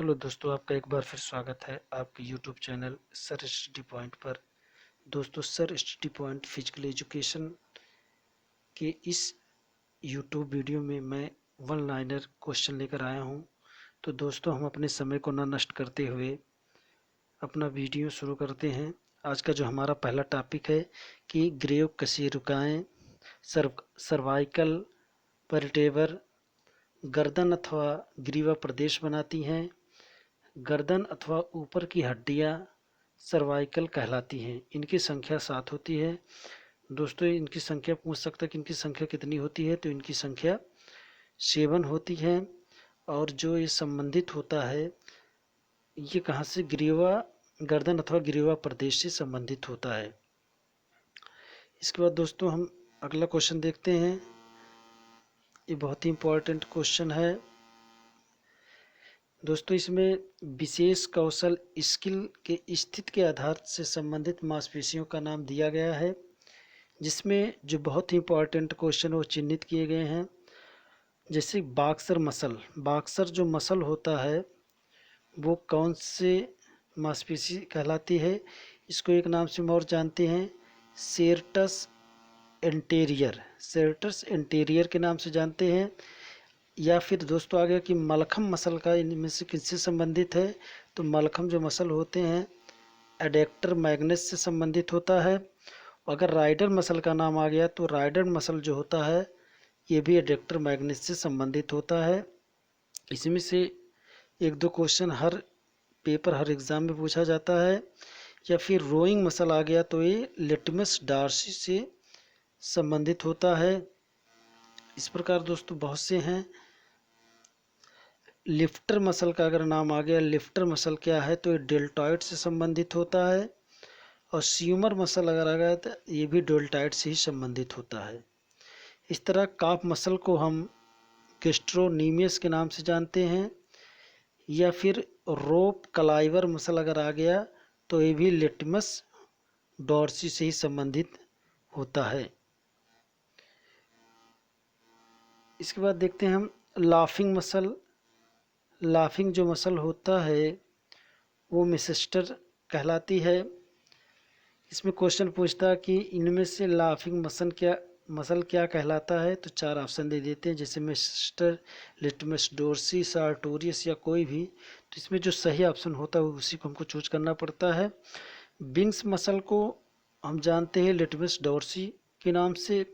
Hello दोस्तों, आपका एक बार फिर स्वागत है आपके YouTube channel sir study point पर। दोस्तों, sir study point physical education के इस यूट्यूब वीडियो में मैं वन लाइनर क्वेश्चन लेकर आया हूं। तो दोस्तों, हम अपने समय को न नष्ट करते हुए अपना वीडियो शुरू करते हैं। आज का जो हमारा पहला टॉपिक है कि ग्रेव कशेरुकाएँ सर्वाइकल परिटेबर गर्दन अथवा ग्रीवा प्रदेश बनाती हैं। गर्दन अथवा ऊपर की हड्डियां सर्वाइकल कहलाती हैं। इनकी संख्या 7 होती है। दोस्तों, इनकी संख्या पूछ सकता है कि इनकी संख्या कितनी होती है, तो इनकी संख्या 7 होती है। और जो ये संबंधित होता है, ये कहाँ से, ग्रीवा गर्दन अथवा ग्रीवा प्रदेश से संबंधित होता है। इसके बाद दोस्तों हम अगला क्वेश्चन देखते हैं। ये बहुत ही इम्पोर्टेंट क्वेश्चन है दोस्तों। इसमें विशेष कौशल स्किल के स्थिति के आधार से संबंधित मांसपेशियों का नाम दिया गया है, जिसमें जो बहुत ही इम्पोर्टेंट क्वेश्चन वो चिन्हित किए गए हैं। जैसे बॉक्सर मसल, बॉक्सर जो मसल होता है वो कौन से मांसपेशी कहलाती है? इसको एक नाम से हम और जानते हैं, सेरेटस एंटेरियर, सेरेटस एंटेरियर के नाम से जानते हैं। या फिर दोस्तों आ गया कि मलखम मसल का इनमें से किससे संबंधित है? तो मलखम जो मसल होते हैं एडेक्टर मैग्नस से संबंधित होता है। अगर राइडर मसल का नाम आ गया तो राइडर मसल जो होता है ये भी एडेक्टर मैग्नस से संबंधित होता है। इसमें से एक दो क्वेश्चन हर पेपर हर एग्ज़ाम में पूछा जाता है। या फिर रोइंग मसल आ गया तो ये लेटमस डार्सी से संबंधित होता है। इस प्रकार दोस्तों बहुत से हैं। लिफ्टर मसल का अगर नाम आ गया, लिफ्टर मसल क्या है, तो ये डेल्टॉइड से संबंधित होता है। और स्यूमर मसल अगर आ गया तो ये भी डेल्टॉइड से ही संबंधित होता है। इस तरह काफ मसल को हम गैस्ट्रोनीमियस के नाम से जानते हैं। या फिर रोप क्लाइवर मसल अगर आ गया तो ये भी लेटमस डॉर्सी से ही संबंधित होता है। इसके बाद देखते हैं हम लाफिंग मसल। लाफिंग जो मसल होता है वो मिसेस्टर कहलाती है। इसमें क्वेश्चन पूछता है कि इनमें से लाफिंग मसल क्या कहलाता है? तो 4 ऑप्शन दे देते हैं, जैसे मिसेस्टर, लिटमस डोर्सी, सार्टोरियस या कोई भी। तो इसमें जो सही ऑप्शन होता है उसी को हमको चूज करना पड़ता है। विंग्स मसल को हम जानते हैं लिटमस डोर्सी के नाम से,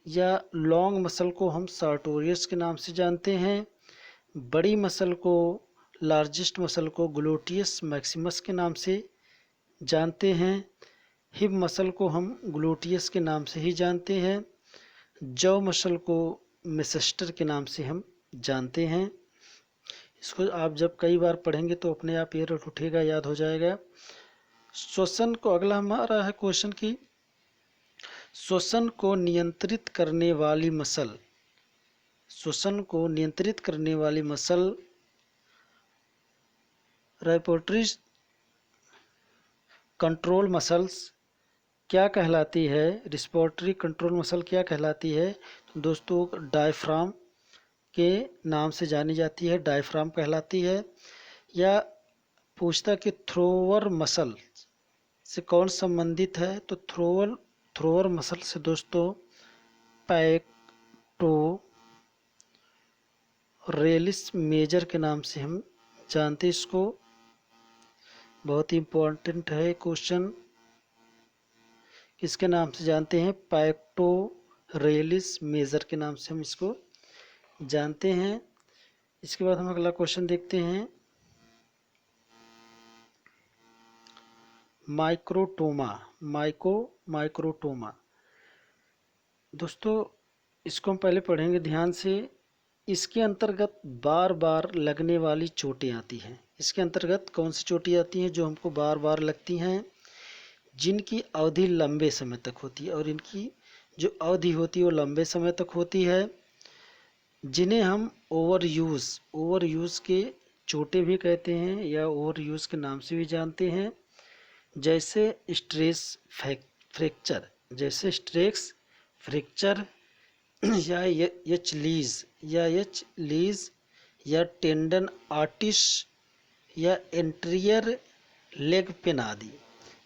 या लॉन्ग मसल को हम सार्टोरियस के नाम से जानते हैं। बड़ी मसल को, लार्जेस्ट मसल को ग्लूटियस मैक्सिमस के नाम से जानते हैं। हिप मसल को हम ग्लूटियस के नाम से ही जानते हैं। जॉ मसल को मिसेस्टर के नाम से हम जानते हैं। इसको आप जब कई बार पढ़ेंगे तो अपने आप ये रट उठेगा, याद हो जाएगा। श्वसन को, अगला हमारा है क्वेश्चन की श्वसन को नियंत्रित करने वाली मसल, श्वसन को नियंत्रित करने वाली मसल रेस्पिरेटरी कंट्रोल मसल्स क्या कहलाती है? रेस्पिरेटरी कंट्रोल मसल क्या कहलाती है? तो दोस्तों डायफ्राम के नाम से जानी जाती है, डायफ्राम कहलाती है। या पूछता कि थ्रोवर मसल से कौन संबंधित है? तो थ्रोवर मसल से दोस्तों पैक्टोरेलिस मेजर के नाम से हम जानते हैं इसको। बहुत ही इम्पोर्टेंट है क्वेश्चन। किसके नाम से जानते हैं? पैक्टोरेलिस मेजर के नाम से हम इसको जानते हैं। इसके बाद हम अगला क्वेश्चन देखते हैं, माइक्रोटोमा। माइक्रोटोमा दोस्तों इसको हम पहले पढ़ेंगे ध्यान से। इसके अंतर्गत बार बार लगने वाली चोटें आती हैं। इसके अंतर्गत कौन सी चोटें आती हैं? जो हमको बार बार लगती हैं, जिनकी अवधि लंबे समय तक होती है, और इनकी जो अवधि होती है वो लंबे समय तक होती है, जिन्हें हम ओवर यूज़ के चोटें भी कहते हैं या ओवर यूज़ के नाम से भी जानते हैं। जैसे स्ट्रेस फ्रैक्चर या एच लीज या टेंडन या एंटीरियर लेग पेन आदि।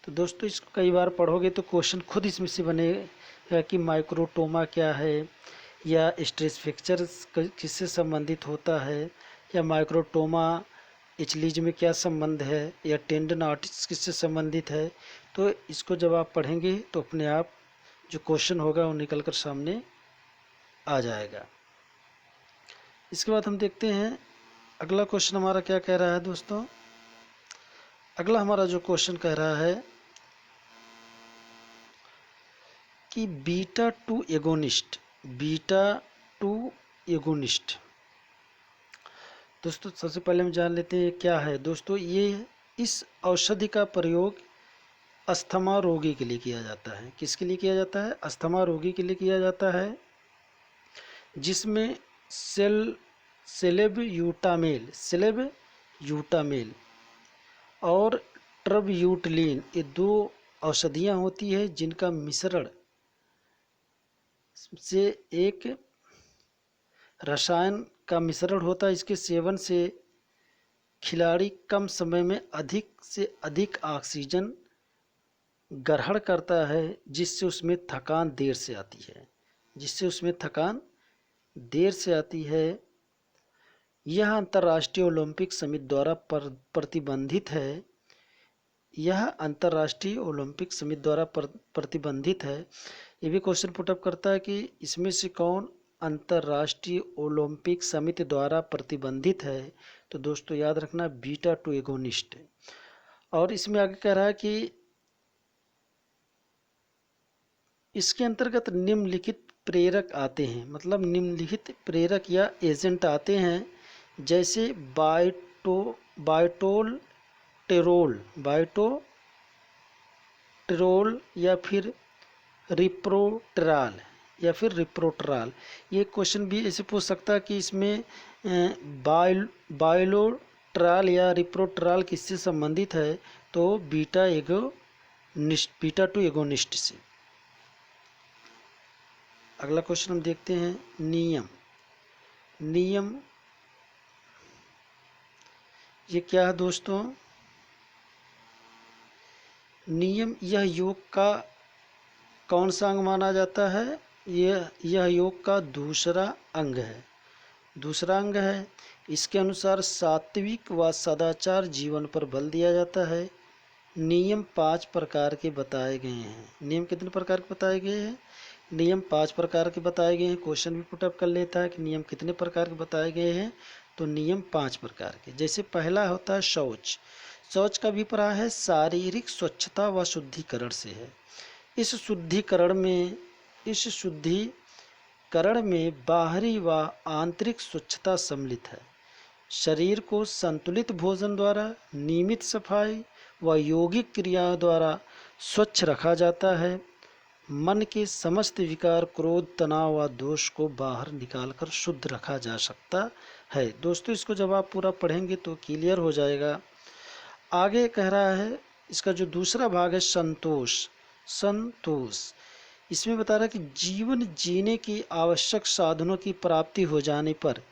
तो दोस्तों इसको कई बार पढ़ोगे तो क्वेश्चन खुद इसमें से बनेगा कि माइक्रोटोमा क्या है, या स्ट्रेस फ्रैक्चर किससे संबंधित होता है, या माइक्रोटोमा एचलीज में क्या संबंध है, या टेंडनाइटिस किससे संबंधित है। तो इसको जब आप पढ़ेंगे तो अपने आप जो क्वेश्चन होगा वो निकल कर सामने आ जाएगा। इसके बाद हम देखते हैं अगला क्वेश्चन हमारा क्या कह रहा है दोस्तों। अगला हमारा जो क्वेश्चन कह रहा है कि बीटा टू एगोनिस्ट। दोस्तों सबसे पहले हम जान लेते हैं क्या है। दोस्तों ये इस औषधि का प्रयोग अस्थमा रोगी के लिए किया जाता है। किसके लिए किया जाता है? अस्थमा रोगी के लिए किया जाता है, जिसमें सेलेब-यूटामेल और ट्रबयूटलिन ये 2 औषधियाँ होती है जिनका मिश्रण से एक रसायन का मिश्रण होता है। इसके सेवन से खिलाड़ी कम समय में अधिक से अधिक ऑक्सीजन ग्रहण करता है, जिससे उसमें थकान देर से आती है। यह अंतर्राष्ट्रीय ओलंपिक समिति द्वारा प्रतिबंधित है। ये भी क्वेश्चन पुटअप करता है कि इसमें से कौन अंतर्राष्ट्रीय ओलंपिक समिति द्वारा प्रतिबंधित है। तो दोस्तों याद रखना बीटा टू एगोनिस्ट। और इसमें आगे कह रहा है कि इसके अंतर्गत निम्नलिखित प्रेरक आते हैं, मतलब निम्नलिखित प्रेरक या एजेंट आते हैं, जैसे बाइटोटेरोल या फिर रिप्रोटराल। ये क्वेश्चन भी ऐसे पूछ सकता है कि इसमें बाइलोट्राल या रिप्रोटराल किससे संबंधित है। तो बीटा टू एगोनिस्ट से। अगला क्वेश्चन हम देखते हैं नियम ये क्या है दोस्तों? नियम यह योग का कौन सा अंग माना जाता है? यह योग का दूसरा अंग है। इसके अनुसार सात्विक व सदाचार जीवन पर बल दिया जाता है। नियम 5 प्रकार के बताए गए हैं। नियम कितने प्रकार के बताए गए हैं? नियम 5 प्रकार के बताए गए हैं। क्वेश्चन भी पुटअप कर लेता है कि नियम कितने प्रकार के बताए गए हैं। तो नियम 5 प्रकार के। जैसे पहला होता है शौच का अभिप्राय है शारीरिक स्वच्छता व शुद्धिकरण से है। इस शुद्धिकरण में बाहरी व आंतरिक स्वच्छता सम्मिलित है। शरीर को संतुलित भोजन द्वारा, नियमित सफाई व यौगिक क्रियाओं द्वारा स्वच्छ रखा जाता है। मन के समस्त विकार, क्रोध, तनाव व दोष को बाहर निकालकर शुद्ध रखा जा सकता है। दोस्तों इसको जब आप पूरा पढ़ेंगे तो क्लियर हो जाएगा। आगे कह रहा है इसका जो दूसरा भाग है संतोष। इसमें बता रहा है कि जीवन जीने की आवश्यक साधनों की प्राप्ति हो जाने पर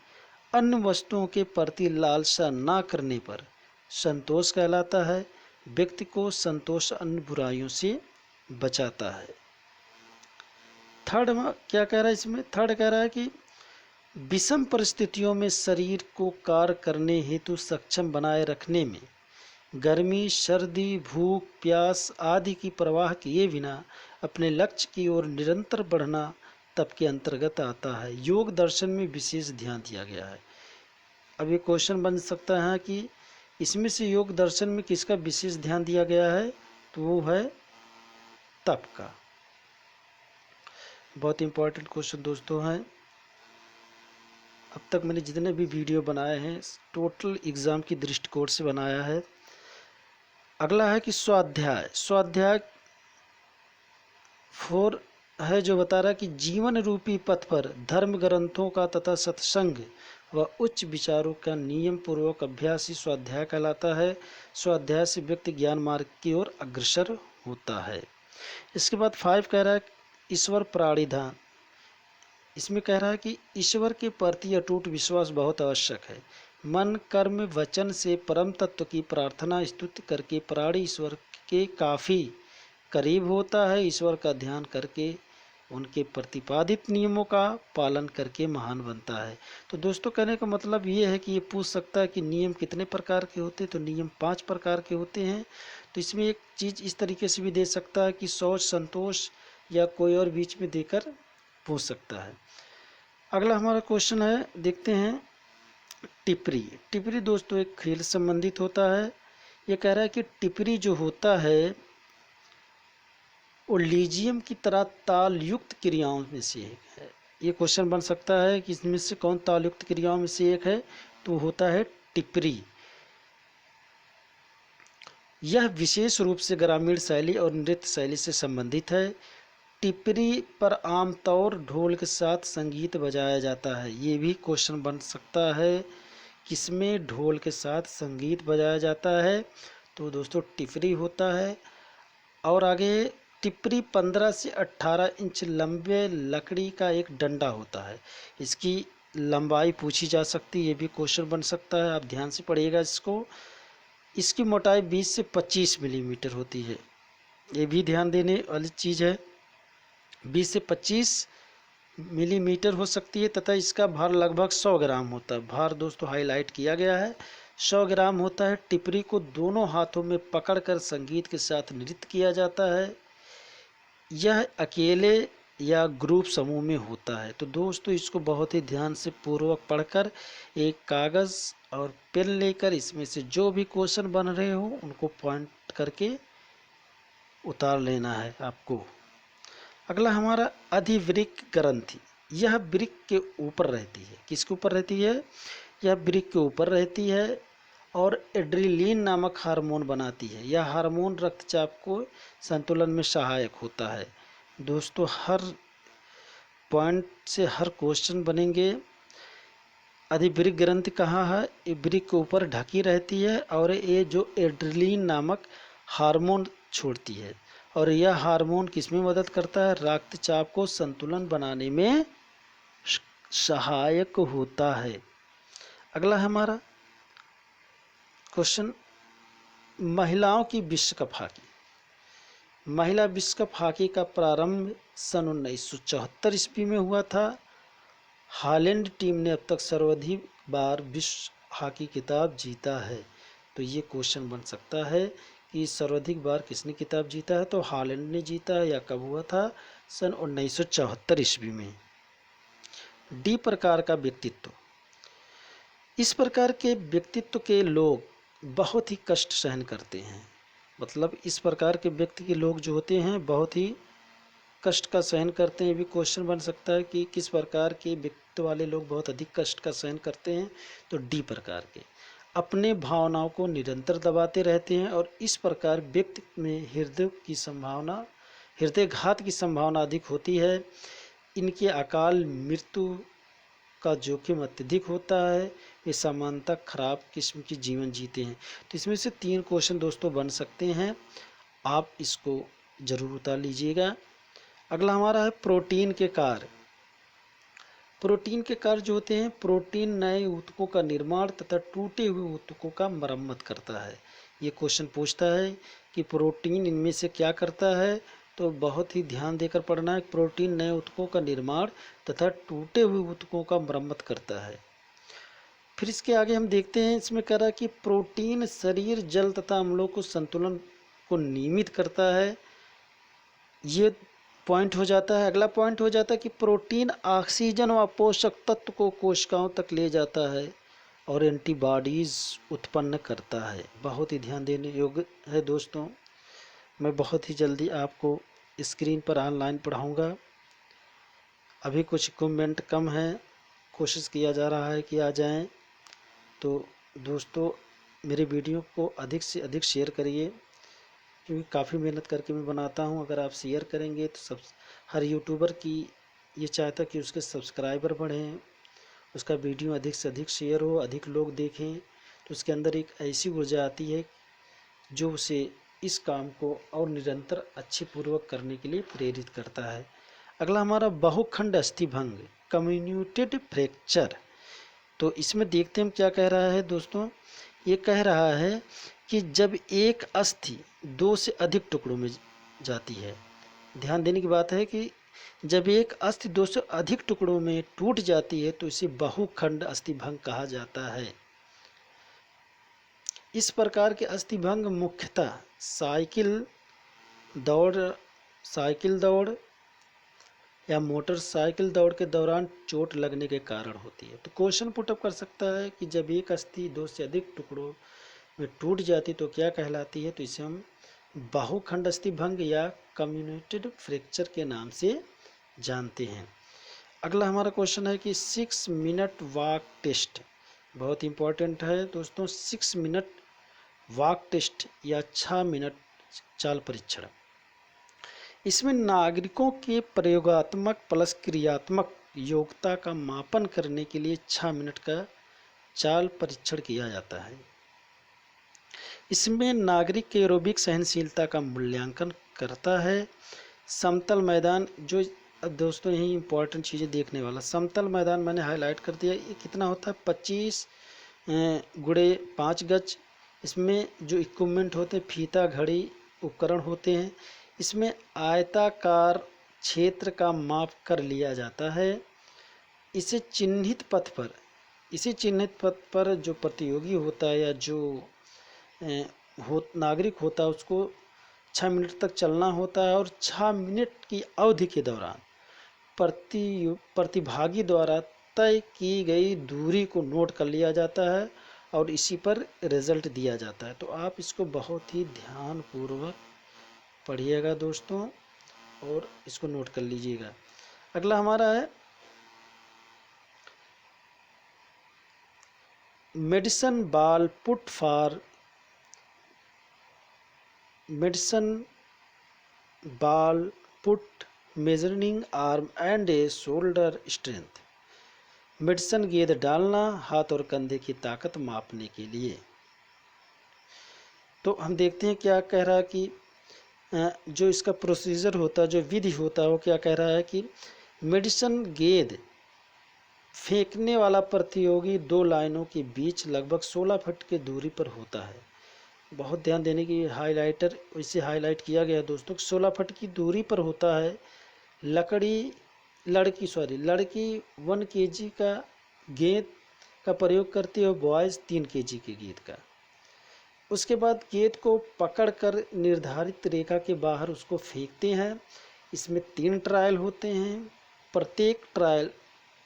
अन्य वस्तुओं के प्रति लालसा न करने पर संतोष कहलाता है। व्यक्ति को संतोष अन्य बुराइयों से बचाता है। थर्ड क्या कह रहा है इसमें? थर्ड कह रहा है कि विषम परिस्थितियों में शरीर को कार्य करने हेतु सक्षम बनाए रखने में गर्मी, सर्दी, भूख, प्यास आदि की परवाह किए बिना अपने लक्ष्य की ओर निरंतर बढ़ना तप के अंतर्गत आता है। योग दर्शन में विशेष ध्यान दिया गया है। अब ये क्वेश्चन बन सकता है कि इसमें से योग दर्शन में किसका विशेष ध्यान दिया गया है? तो वो है तप का। बहुत इंपॉर्टेंट क्वेश्चन दोस्तों है। अब तक मैंने जितने भी वीडियो बनाए हैं टोटल एग्ज़ाम की दृष्टिकोण से बनाया है। अगला है कि स्वाध्याय 4 है, जो बता रहा है कि जीवन रूपी पथ पर धर्म ग्रंथों का तथा सत्संग व उच्च विचारों का नियम पूर्वक अभ्यास ही स्वाध्याय कहलाता है। स्वाध्याय से व्यक्ति ज्ञान मार्ग की ओर अग्रसर होता है। इसके बाद 5 कह रहा है ईश्वर प्राणिधान। इसमें कह रहा है कि ईश्वर के प्रति अटूट विश्वास बहुत आवश्यक है। मन कर्म वचन से परम तत्व की प्रार्थना स्तुति करके प्राणी ईश्वर के काफ़ी करीब होता है। ईश्वर का ध्यान करके उनके प्रतिपादित नियमों का पालन करके महान बनता है। तो दोस्तों कहने का मतलब ये है कि ये पूछ सकता है कि नियम कितने प्रकार के होते हैं, तो नियम 5 प्रकार के होते हैं। तो इसमें एक चीज़ इस तरीके से भी दे सकता है कि शौच संतोष या कोई और बीच में देकर पूछ सकता है। अगला हमारा क्वेश्चन है, देखते हैं टिपरी। टिपरी दोस्तों एक खेल से संबंधित होता है। ये कह रहा है कि टिपरी जो होता है वो लीजियम की तरह ताल युक्त क्रियाओं में से एक है। ये क्वेश्चन बन सकता है कि इसमें से कौन ताल युक्त क्रियाओं में से एक है, तो होता है टिपरी। यह विशेष रूप से ग्रामीण शैली और नृत्य शैली से संबंधित है। टिपरी पर आमतौर ढोल के साथ संगीत बजाया जाता है। ये भी क्वेश्चन बन सकता है, किसमें ढोल के साथ संगीत बजाया जाता है, तो दोस्तों टिपरी होता है। और आगे टिपरी 15 से 18 इंच लंबे लकड़ी का एक डंडा होता है। इसकी लंबाई पूछी जा सकती है, ये भी क्वेश्चन बन सकता है, आप ध्यान से पढ़िएगा इसको। इसकी मोटाई 20 से 25 मिलीमीटर होती है, ये भी ध्यान देने वाली चीज़ है। 20 से 25 मिलीमीटर हो सकती है तथा इसका भार लगभग 100 ग्राम होता है। भार दोस्तों हाईलाइट किया गया है, 100 ग्राम होता है। टिपरी को दोनों हाथों में पकड़कर संगीत के साथ नृत्य किया जाता है। यह अकेले या ग्रुप समूह में होता है। तो दोस्तों इसको बहुत ही ध्यान से पूर्वक पढ़कर एक कागज़ और पेन लेकर इसमें से जो भी क्वेश्चन बन रहे हो उनको पॉइंट करके उतार लेना है आपको। अगला हमारा अधिवृक्क ग्रंथि। यह वृक्क के ऊपर रहती है। किसके ऊपर रहती है? यह वृक्क के ऊपर रहती है और एड्रेनलिन नामक हार्मोन बनाती है। यह हार्मोन रक्तचाप को संतुलन में सहायक होता है। दोस्तों हर पॉइंट से हर क्वेश्चन बनेंगे। अधिवृक्क ग्रंथि कहाँ है? ये वृक्क के ऊपर ढकी रहती है और ये जो एड्रेनलिन नामक हार्मोन छोड़ती है और यह हार्मोन किसमें मदद करता है? रक्तचाप को संतुलन बनाने में सहायक होता है। अगला हमारा क्वेश्चन, महिलाओं की विश्व कप हॉकी। महिला विश्व कप हॉकी का प्रारंभ सन 1974 ईस्वी में हुआ था। हॉलैंड टीम ने अब तक सर्वाधिक बार विश्व हॉकी खिताब जीता है। तो ये क्वेश्चन बन सकता है कि सर्वाधिक बार किसने खिताब जीता है, तो हॉलैंड ने जीता है। या कब हुआ था? सन 1974 ईस्वी में। डी प्रकार का व्यक्तित्व। इस प्रकार के व्यक्तित्व के लोग बहुत ही कष्ट सहन करते हैं। मतलब इस प्रकार के व्यक्ति के लोग जो होते हैं बहुत ही कष्ट का सहन करते हैं। भी क्वेश्चन बन सकता है कि किस प्रकार के व्यक्तित्व वाले लोग बहुत अधिक कष्ट का सहन करते हैं, तो डी प्रकार के। अपने भावनाओं को निरंतर दबाते रहते हैं और इस प्रकार व्यक्ति में हृदयघात की संभावना अधिक होती है। इनके अकाल मृत्यु का जोखिम अत्यधिक होता है। ये सामान्यतः खराब किस्म की जीवन जीते हैं। तो इसमें से 3 क्वेश्चन दोस्तों बन सकते हैं, आप इसको ज़रूर उतार लीजिएगा। अगला हमारा है प्रोटीन के कार्य। प्रोटीन के कार्य जो होते हैं, प्रोटीन नए ऊतकों का निर्माण तथा टूटे हुए ऊतकों का मरम्मत करता है। ये क्वेश्चन पूछता है कि प्रोटीन इनमें से क्या करता है, तो बहुत ही ध्यान देकर पढ़ना है। प्रोटीन नए ऊतकों का निर्माण तथा टूटे हुए ऊतकों का मरम्मत करता है। फिर इसके आगे हम देखते हैं, इसमें कह रहा है कि प्रोटीन शरीर जल तथा अम्लों को संतुलन को नियमित करता है। ये पॉइंट हो जाता है। अगला पॉइंट हो जाता है कि प्रोटीन ऑक्सीजन व पोषक तत्व को कोशिकाओं तक ले जाता है और एंटीबॉडीज़ उत्पन्न करता है। बहुत ही ध्यान देने योग्य है दोस्तों। मैं बहुत ही जल्दी आपको स्क्रीन पर ऑनलाइन पढ़ाऊँगा। अभी कुछ इक्विपमेंट कम है, कोशिश किया जा रहा है कि आ जाएं। तो दोस्तों मेरे वीडियो को अधिक से अधिक शेयर करिए, क्योंकि काफ़ी मेहनत करके मैं बनाता हूं। अगर आप शेयर करेंगे तो सब हर यूट्यूबर की ये चाहता कि उसके सब्सक्राइबर बढ़ें, उसका वीडियो अधिक से अधिक शेयर हो, अधिक लोग देखें, तो उसके अंदर एक ऐसी ऊर्जा आती है जो उसे इस काम को और निरंतर अच्छे पूर्वक करने के लिए प्रेरित करता है। अगला हमारा बहुखंड अस्थिभंग, कम्युनिटेड फ्रैक्चर। तो इसमें देखते हैं क्या कह रहा है दोस्तों। ये कह रहा है कि जब एक अस्थि 2 से अधिक टुकड़ों में जाती है, ध्यान देने की बात है कि जब एक अस्थि 2 से अधिक टुकड़ों में टूट जाती है तो इसे बहुखंड अस्थिभंग कहा जाता है। इस प्रकार के अस्थिभंग मुख्यतः दौड़ साइकिल दौड़ या मोटरसाइकिल दौड़ के दौरान चोट लगने के कारण होती है। तो क्वेश्चन पुटअप कर सकता है कि जब एक अस्थि 2 से अधिक टुकड़ों में टूट जाती तो क्या कहलाती है, तो इसे हम बाहुखंड अस्थिभंग या कम्युनेटेड फ्रैक्चर के नाम से जानते हैं। अगला हमारा क्वेश्चन है कि 6 मिनट वॉक टेस्ट, बहुत इंपॉर्टेंट है दोस्तों। 6 मिनट वॉक टेस्ट या 6 मिनट चाल परीक्षण, इसमें नागरिकों के प्रयोगात्मक प्लस क्रियात्मक योग्यता का मापन करने के लिए 6 मिनट का चाल परीक्षण किया जाता है। इसमें नागरिक के एरोबिक सहनशीलता का मूल्यांकन करता है। समतल मैदान, जो अब दोस्तों यही इंपॉर्टेंट चीज़ें देखने वाला, समतल मैदान मैंने हाईलाइट कर दिया। ये कितना होता है, 25 गुणे 5 गज। इसमें जो इक्विपमेंट होते हैं, फीता, घड़ी, उपकरण होते हैं। इसमें आयताकार क्षेत्र का माप कर लिया जाता है। इसे चिन्हित पथ पर जो प्रतियोगी होता है या जो नागरिक होता है उसको 6 मिनट तक चलना होता है और 6 मिनट की अवधि के दौरान प्रतिभागी द्वारा तय की गई दूरी को नोट कर लिया जाता है और इसी पर रिजल्ट दिया जाता है। तो आप इसको बहुत ही ध्यानपूर्वक पढ़िएगा दोस्तों और इसको नोट कर लीजिएगा। अगला हमारा है medicine ball put measuring arm and a shoulder strength. Medicine गेंद डालना हाथ और कंधे की ताकत मापने के लिए। तो हम देखते हैं क्या कह रहा है कि जो इसका प्रोसीजर होता है, जो विधि होता है, वो क्या कह रहा है कि मेडिसन गेंद फेंकने वाला प्रतियोगी 2 लाइनों के बीच लगभग 16 फुट की दूरी पर होता है। बहुत ध्यान देने की, हाइलाइटर इसे हाईलाइट किया गया है दोस्तों। 16 फुट की दूरी पर होता है। लड़की 1 kg का गेंद का प्रयोग करती है और बॉयज़ 3 kg की गेंद का। उसके बाद गेंद को पकड़कर निर्धारित रेखा के बाहर उसको फेंकते हैं। इसमें 3 ट्रायल होते हैं, प्रत्येक ट्रायल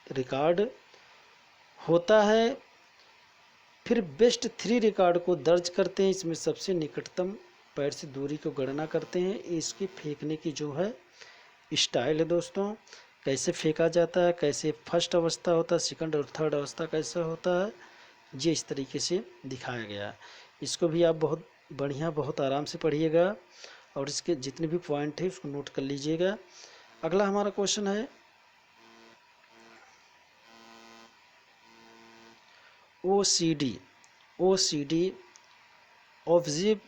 रिकॉर्ड होता है। फिर बेस्ट 3 रिकॉर्ड को दर्ज करते हैं। इसमें सबसे निकटतम पैर से दूरी को गणना करते हैं। इसकी फेंकने की जो है स्टाइल है दोस्तों, कैसे फेंका जाता है, कैसे फर्स्ट अवस्था होता है, सेकंड और थर्ड अवस्था कैसा होता है, ये इस तरीके से दिखाया गया है। इसको भी आप बहुत बढ़िया, बहुत आराम से पढ़िएगा और इसके जितने भी पॉइंट है उसको नोट कर लीजिएगा। अगला हमारा क्वेश्चन है OCD ऑब्सेसिव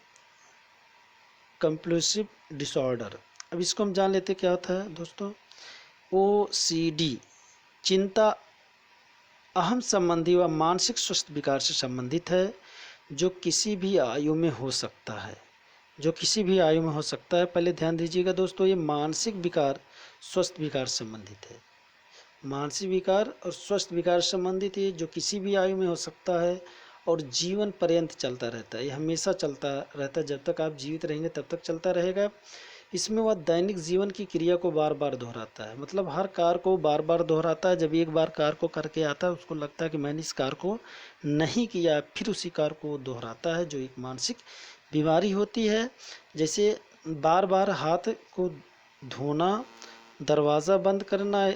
कंपल्सिव डिसऑर्डर। अब इसको हम जान लेते क्या होता है दोस्तों। OCD चिंता अहम संबंधी व मानसिक स्वास्थ्य विकार से संबंधित है, जो किसी भी आयु में हो सकता है। पहले ध्यान दीजिएगा दोस्तों, ये मानसिक विकार स्वास्थ्य विकार से संबंधित है। मानसिक विकार और स्वास्थ्य विकार संबंधित है, जो किसी भी आयु में हो सकता है और जीवन पर्यंत चलता रहता है। ये हमेशा चलता रहता है, जब तक आप जीवित रहेंगे तब तक चलता रहेगा। इसमें वह दैनिक जीवन की क्रिया को बार बार दोहराता है, मतलब हर कार्य को बार बार दोहराता है। जब एक बार कार्य को करके आता है उसको लगता है कि मैंने इस कार्य को नहीं किया, फिर उसी कार्य को दोहराता है, जो एक मानसिक बीमारी होती है। जैसे बार बार हाथ को धोना, दरवाज़ा बंद करना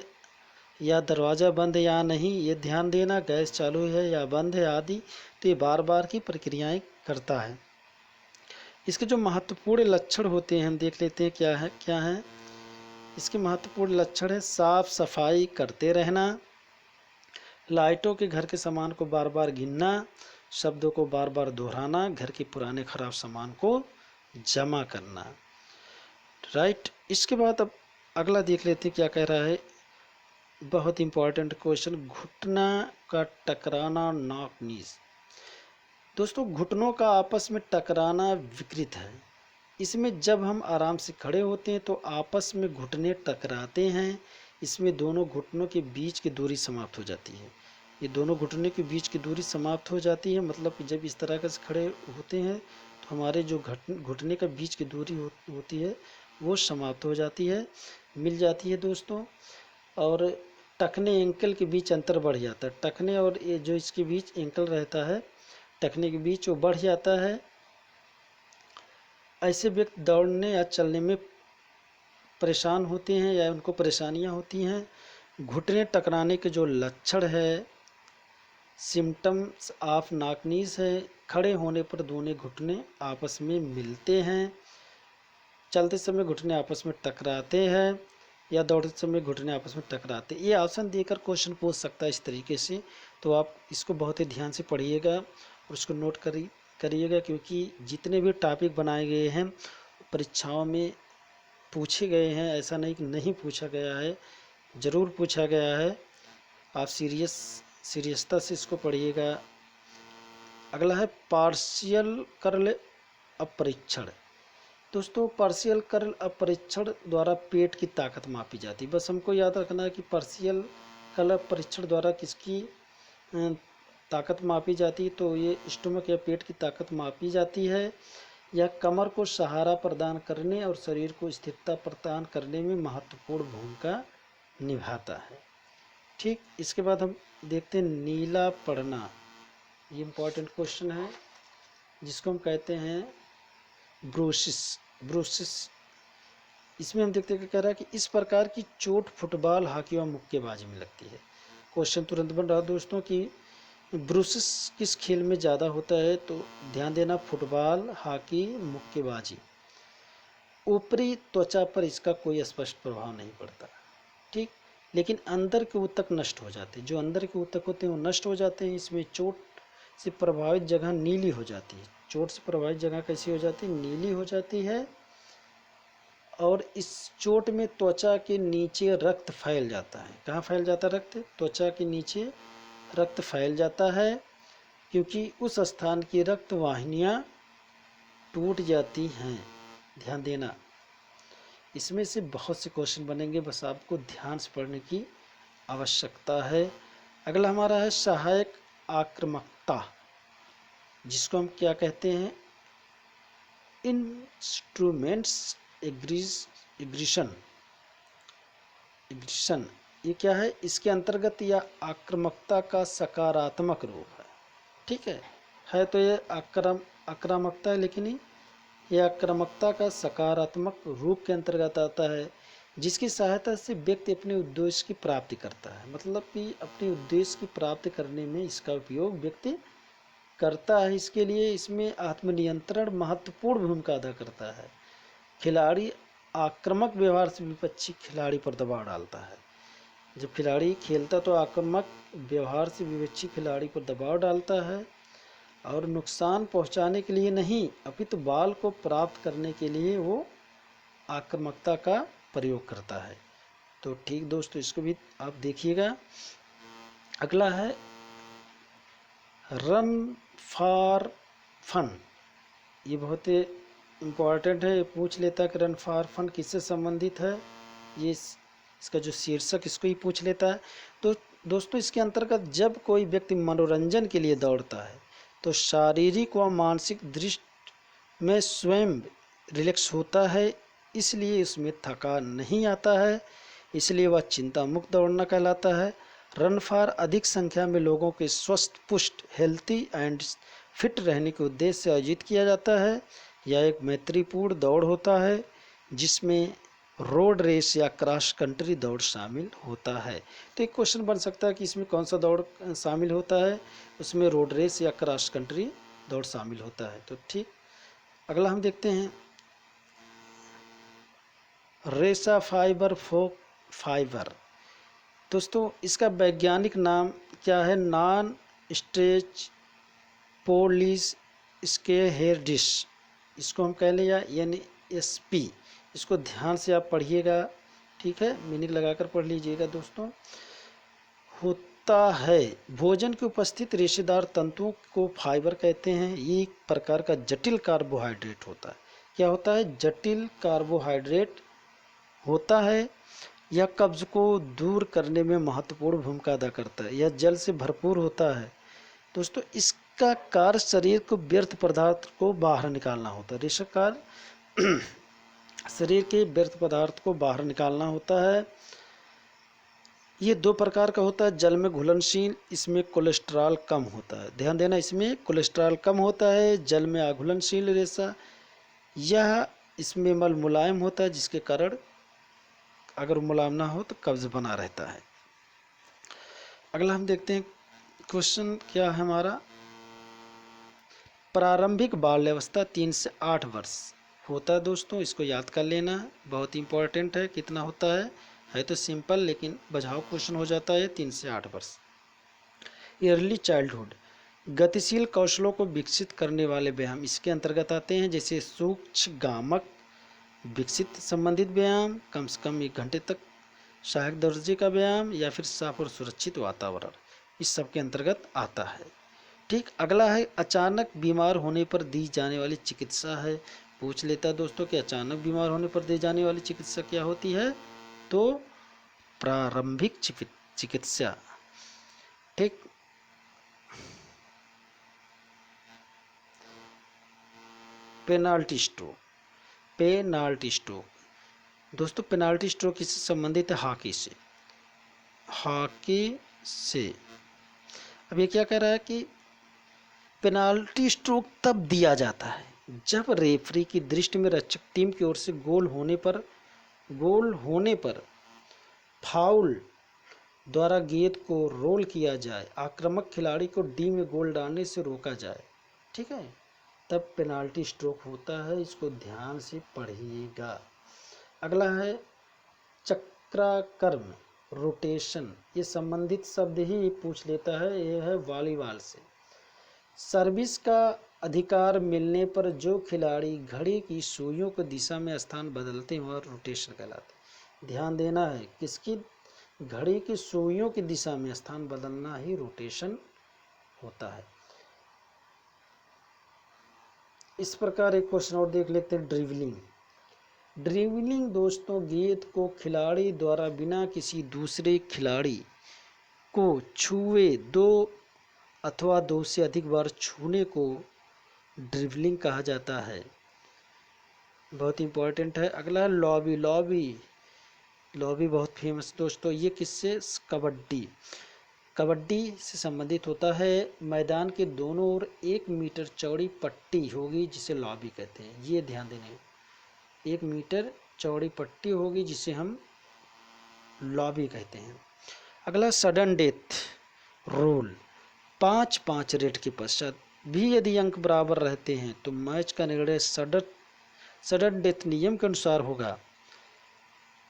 या दरवाज़ा बंद है या नहीं ये ध्यान देना, गैस चालू है या बंद है आदि, तो ये बार बार की प्रक्रियाएं करता है। इसके जो महत्वपूर्ण लक्षण होते हैं हम देख लेते हैं क्या है। इसके महत्वपूर्ण लक्षण है साफ सफाई करते रहना, लाइटों के घर के सामान को बार बार गिनना, शब्दों को बार बार दोहराना, घर के पुराने खराब सामान को जमा करना। राइट, इसके बाद अब अगला देख लेते हैं क्या कह रहा है। बहुत इंपॉर्टेंट क्वेश्चन, घुटना का टकराना नॉक नीज। दोस्तों घुटनों का आपस में टकराना विकृत है। इसमें जब हम आराम से खड़े होते हैं तो आपस में घुटने टकराते हैं। इसमें दोनों घुटनों के बीच की दूरी समाप्त हो जाती है। ये दोनों घुटने के बीच की दूरी समाप्त हो जाती है, मतलब कि जब इस तरह से खड़े होते हैं तो हमारे जो घुटने का बीच की दूरी होती है वो समाप्त हो जाती है, मिल जाती है दोस्तों। और टखने एंकल के बीच अंतर बढ़ जाता है। टखने और ये जो इसके बीच एंकल रहता है, टखने के बीच वो बढ़ जाता है। ऐसे व्यक्ति दौड़ने या चलने में परेशान होते हैं या उनको परेशानियां होती हैं। घुटने टकराने के जो लक्षण है, सिम्टम्स ऑफ नॉक-नीज है, खड़े होने पर दोनों घुटने आपस में मिलते हैं, चलते समय घुटने आपस में टकराते हैं या दौड़ते समय घुटने आपस में टकराते हैं। ये ऑप्शन देकर क्वेश्चन पूछ सकता है इस तरीके से। तो आप इसको बहुत ही ध्यान से पढ़िएगा और उसको नोट करिएगा, क्योंकि जितने भी टॉपिक बनाए गए हैं परीक्षाओं में पूछे गए हैं, ऐसा नहीं कि नहीं पूछा गया है, ज़रूर पूछा गया है। आप सीरियसता से इसको पढ़िएगा। अगला है पार्शियल कर्ल अपरीक्षण। दोस्तों पार्शियल कर्ल अपरीक्षण द्वारा पेट की ताकत मापी जाती है। बस हमको याद रखना है कि पार्शियल कर्ल परीक्षण द्वारा किसकी ताकत मापी जाती है, तो ये स्टोमक या पेट की ताकत मापी जाती है। यह कमर को सहारा प्रदान करने और शरीर को स्थिरता प्रदान करने में महत्वपूर्ण भूमिका निभाता है। ठीक, इसके बाद हम देखते हैं नीला पड़ना। ये इम्पॉर्टेंट क्वेश्चन है जिसको हम कहते हैं ब्रूसिस। इसमें हम देखते हैं कि कह रहा है कि इस प्रकार की चोट फुटबॉल, हॉकी और मुक्केबाजी में लगती है। क्वेश्चन तुरंत बन रहा दोस्तों कि ब्रूसिस किस खेल में ज़्यादा होता है, तो ध्यान देना फुटबॉल, हॉकी, मुक्केबाजी। ऊपरी त्वचा पर इसका कोई स्पष्ट प्रभाव नहीं पड़ता, ठीक, लेकिन अंदर के ऊतक नष्ट हो जाते हैं। जो अंदर के ऊतक होते हैं वो नष्ट हो जाते हैं। इसमें चोट से प्रभावित जगह नीली हो जाती है। चोट से प्रभावित जगह कैसी हो जाती है? नीली हो जाती है। और इस चोट में त्वचा के नीचे रक्त फैल जाता है। कहाँ फैल जाता है रक्त? त्वचा के नीचे रक्त फैल जाता है, क्योंकि उस स्थान की रक्त वाहिनियाँ टूट जाती हैं। ध्यान देना, इसमें से बहुत से क्वेश्चन बनेंगे, बस आपको ध्यान से पढ़ने की आवश्यकता है। अगला हमारा है सहायक आक्रामकता, जिसको हम क्या कहते हैं? Instruments aggression. ये क्या है? इसके अंतर्गत या आक्रामकता का सकारात्मक रूप है। ठीक है तो ये आक्रामकता है, लेकिन यह आक्रामकता का सकारात्मक रूप के अंतर्गत आता है, जिसकी सहायता से व्यक्ति अपने उद्देश्य की प्राप्ति करता है। मतलब कि अपने उद्देश्य की प्राप्ति करने में इसका उपयोग व्यक्ति करता है। इसके लिए इसमें आत्मनियंत्रण महत्वपूर्ण भूमिका अदा करता है। खिलाड़ी आक्रामक व्यवहार से विपक्षी खिलाड़ी पर दबाव डालता है। जब खिलाड़ी खेलता तो आक्रामक व्यवहार से विपक्षी खिलाड़ी पर दबाव डालता है, और नुकसान पहुंचाने के लिए नहीं, अपितु बाल को प्राप्त करने के लिए वो आक्रामकता का प्रयोग करता है। तो ठीक दोस्तों, इसको भी आप देखिएगा। अगला है रन फॉर फन। ये बहुत ही इम्पॉर्टेंट है, पूछ लेता है कि रन फॉर फन किससे संबंधित है। ये इसका जो शीर्षक इसको ही पूछ लेता है। तो दोस्तों इसके अंतर्गत जब कोई व्यक्ति मनोरंजन के लिए दौड़ता है तो शारीरिक व मानसिक दृष्टि में स्वयं रिलैक्स होता है, इसलिए इसमें थकान नहीं आता है, इसलिए वह चिंता मुक्त दौड़ना कहलाता है। रन फॉर अधिक संख्या में लोगों के स्वस्थ, पुष्ट, हेल्थी एंड फिट रहने के उद्देश्य से आयोजित किया जाता है। यह एक मैत्रीपूर्ण दौड़ होता है जिसमें रोड रेस या क्रॉस कंट्री दौड़ शामिल होता है। तो एक क्वेश्चन बन सकता है कि इसमें कौन सा दौड़ शामिल होता है? उसमें रोड रेस या क्रॉस कंट्री दौड़ शामिल होता है। तो ठीक, अगला हम देखते हैं रेसा फाइबर फोक फाइबर। दोस्तों इसका वैज्ञानिक नाम क्या है? नॉन स्ट्रेच पोलिस स्केहेरिडिस, इसको हम कह लें, या NSP। इसको ध्यान से आप पढ़िएगा, ठीक है, मीनिंग लगाकर पढ़ लीजिएगा दोस्तों। होता है। भोजन की उपस्थित रेशेदार तंतुओं को फाइबर कहते हैं। ये एक प्रकार का जटिल कार्बोहाइड्रेट होता है। क्या होता है? जटिल कार्बोहाइड्रेट होता है। यह कब्ज को दूर करने में महत्वपूर्ण भूमिका अदा करता है। यह जल से भरपूर होता है। दोस्तों, इसका कार्य शरीर को व्यर्थ पदार्थ को बाहर निकालना होता है। रेशा कार्य शरीर के व्यर्थ पदार्थ को बाहर निकालना होता है। ये दो प्रकार का होता है। जल में घुलनशील, इसमें कोलेस्ट्रॉल कम होता है। ध्यान देना, इसमें कोलेस्ट्रॉल कम होता है। जल में अघुलनशील रेशा, यह इसमें मल मुलायम होता है, जिसके कारण अगर मुलायम ना हो तो कब्ज बना रहता है। अगला हम देखते हैं क्वेश्चन क्या है हमारा। प्रारंभिक बाल्यावस्था 3 से 8 वर्ष होता है। दोस्तों, इसको याद कर लेना है, बहुत इंपॉर्टेंट है। कितना होता है तो सिंपल, लेकिन बजाओ क्वेश्चन हो जाता है 3 से 8 वर्ष। अर्ली चाइल्डहुड, गतिशील कौशलों को विकसित करने वाले व्यायाम इसके अंतर्गत आते हैं, जैसे सूक्ष्मगामक विकसित संबंधित व्यायाम, कम से कम 1 घंटे तक सहायक दर्जे का व्यायाम, या फिर साफ और सुरक्षित वातावरण, इस सब के अंतर्गत आता है। ठीक, अगला है अचानक बीमार होने पर दी जाने वाली चिकित्सा है। पूछ लेता है दोस्तों कि अचानक बीमार होने पर दी जाने वाली चिकित्सा क्या होती है? तो प्रारंभिक चिकित्सा। ठीक, पेनाल्टी स्ट्रोक। पेनाल्टी स्ट्रोक दोस्तों, पेनाल्टी स्ट्रोक किससे संबंधित है? हॉकी से। हॉकी से। अब ये क्या कह रहा है कि पेनाल्टी स्ट्रोक तब दिया जाता है जब रेफरी की दृष्टि में रक्षक टीम की ओर से गोल होने पर फाउल द्वारा गेंद को रोल किया जाए, आक्रामक खिलाड़ी को डी में गोल डालने से रोका जाए। ठीक है, तब पेनाल्टी स्ट्रोक होता है। इसको ध्यान से पढ़िएगा। अगला है चक्राकर्म, रोटेशन। ये संबंधित शब्द ही पूछ लेता है। यह है वॉलीबॉल से। सर्विस का अधिकार मिलने पर जो खिलाड़ी घड़ी की सुइयों की दिशा में स्थान बदलते हैं वह रोटेशन कहलाते हैं। ध्यान देना है, किसकी? घड़ी की सुइयों की दिशा में स्थान बदलना ही रोटेशन होता है। इस प्रकार एक क्वेश्चन और देख लेते हैं, ड्रिबलिंग। ड्रिबलिंग दोस्तों, गेंद को खिलाड़ी द्वारा बिना किसी दूसरे खिलाड़ी को छुए 2 अथवा 2 से अधिक बार छूने को ड्रिबलिंग कहा जाता है। बहुत इंपॉर्टेंट है। अगला है लॉबी। लॉबी बहुत फेमस दोस्तों। ये किससे? कबड्डी से संबंधित होता है। मैदान के दोनों ओर 1 मीटर चौड़ी पट्टी होगी, जिसे लॉबी कहते हैं। ये ध्यान देना, 1 मीटर चौड़ी पट्टी होगी, जिसे हम लॉबी कहते हैं। अगला सडन डेथ रूल। 5-5 रेड के पश्चात भी यदि अंक बराबर रहते हैं तो मैच का निर्णय सडन डेथ नियम के अनुसार होगा।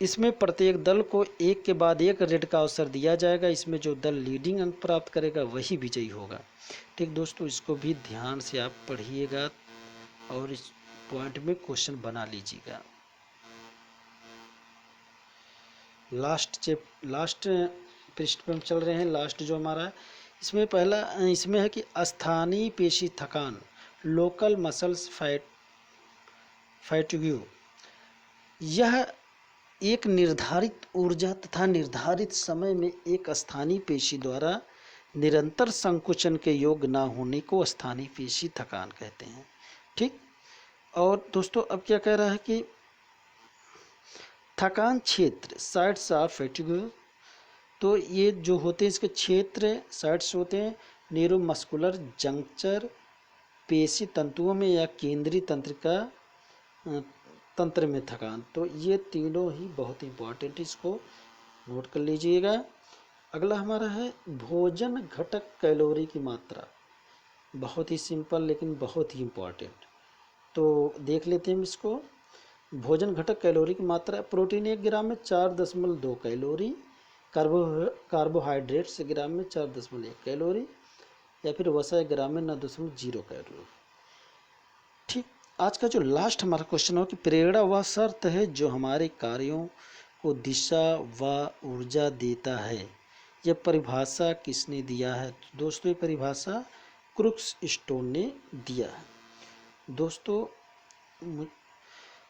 इसमें प्रत्येक दल को एक के बाद एक रेड का अवसर दिया जाएगा। इसमें जो दल लीडिंग अंक प्राप्त करेगा वही विजयी होगा। ठीक दोस्तों, इसको भी ध्यान से आप पढ़िएगा और इस पॉइंट में क्वेश्चन बना लीजिएगा। लास्ट पृष्ठ पे हम चल रहे हैं। लास्ट जो हमारा है, इसमें पहला इसमें है कि स्थानीय पेशी थकान, लोकल मसल्स फैटिग्यू। यह एक निर्धारित ऊर्जा तथा निर्धारित समय में एक स्थानीय पेशी द्वारा निरंतर संकुचन के योग्य न होने को स्थानीय पेशी थकान कहते हैं। ठीक, और दोस्तों अब क्या कह रहा है कि थकान क्षेत्र, साइट्स ऑफ फैटिग्यू, तो ये जो होते हैं इसके क्षेत्र साइट्स होते हैं न्यूरोमस्कुलर जंक्चर, पेशी तंतुओं में या केंद्रीय तंत्र में थकान। तो ये तीनों ही बहुत इंपॉर्टेंट, इसको नोट कर लीजिएगा। अगला हमारा है भोजन घटक कैलोरी की मात्रा। बहुत ही सिंपल लेकिन बहुत ही इम्पॉर्टेंट, तो देख लेते हैं इसको। भोजन घटक कैलोरी की मात्रा, प्रोटीन 1 ग्राम में 4.2 कैलोरी, कार्बोहाइड्रेट 1 ग्राम में 4.1 कैलोरी, या फिर वसा 1 ग्राम में 9.0 कैलोरी। ठीक, आज का जो लास्ट हमारा क्वेश्चन हो कि प्रेरणा वह शर्त है जो हमारे कार्यों को दिशा व ऊर्जा देता है। यह परिभाषा किसने दिया है? तो दोस्तों ये परिभाषा क्रुक्स स्टोन ने दिया है। दोस्तों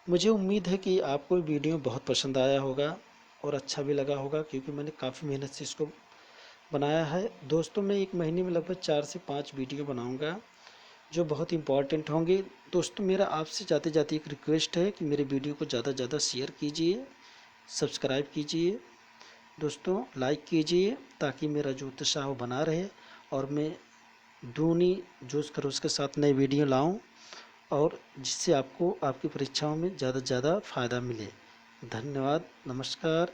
मुझे उम्मीद है कि आपको वीडियो बहुत पसंद आया होगा और अच्छा भी लगा होगा, क्योंकि मैंने काफ़ी मेहनत से इसको बनाया है। दोस्तों मैं एक महीने में लगभग 4 से 5 वीडियो बनाऊंगा जो बहुत इंपॉर्टेंट होंगे। दोस्तों मेरा आपसे जाते जाते एक रिक्वेस्ट है कि मेरे वीडियो को ज़्यादा से ज़्यादा शेयर कीजिए, सब्सक्राइब कीजिए, दोस्तों लाइक कीजिए, ताकि मेरा जो उत्साह बना रहे और मैं दूनी जोश खरोश के साथ नए वीडियो लाऊं और जिससे आपको आपकी परीक्षाओं में ज़्यादा से ज़्यादा फ़ायदा मिले। धन्यवाद, नमस्कार,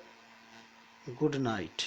गुड नाइट।